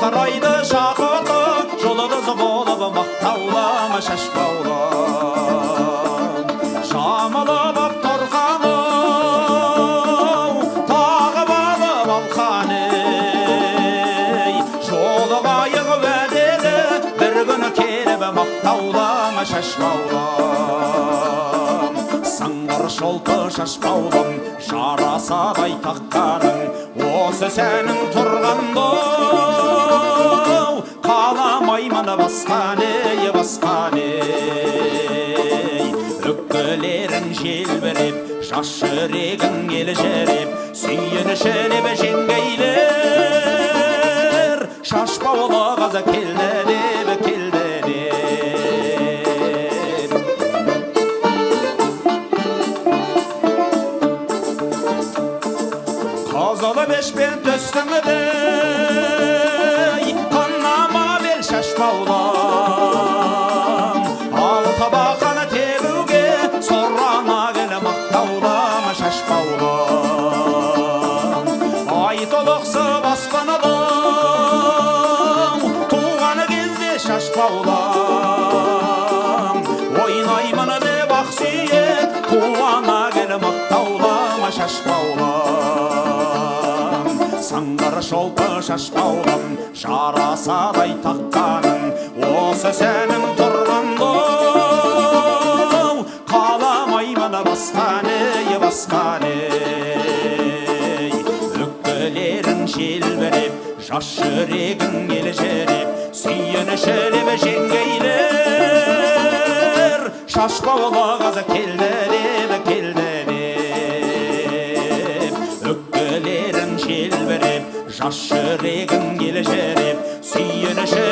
жарқырайды шақыты, жұлдыз болып мақтаулы шашбаулы. Жамылып ап тұрғаны, тағып алып алқаны, жолығайық уәделі, бір күні келіп мақтаулы шашбаулы. Сыңғыр шолпы шашбаулым, жарасадай таққаның, осы сәнің тұрғанды, қаламаймын басқаны, басқаны. Өкпелерің желбіреп, жас жүрегің елжіреп, сүйінішіліп жеңгейлер, шашбаулы қыз келді деп, келді деп. Қызылы бешпен төстіңді, қанама бел шашбаулым, ал табақаны тебуге, сорана келі мақтаулым шашбаулым. Ай толықсы баспанылым, туғаны кезде шашбаулым. Ойнаймын деп ақсүйет, туғана келі мақтаулым шашбаулым. Сыңғыр шолпы шашбаулым, жарасадай таққаның, осы сәнің тұрғанды, қаламаймын басқаны, басқаны. Өкпелерің желбіреп, жас жүрегің елжіреп, сүйінішіліп жеңгейлер, шашбаулы қыз келді деп, келді деп. Өкпелерің желбіреп, жас жүрегің елжіреп, сүйінішіліп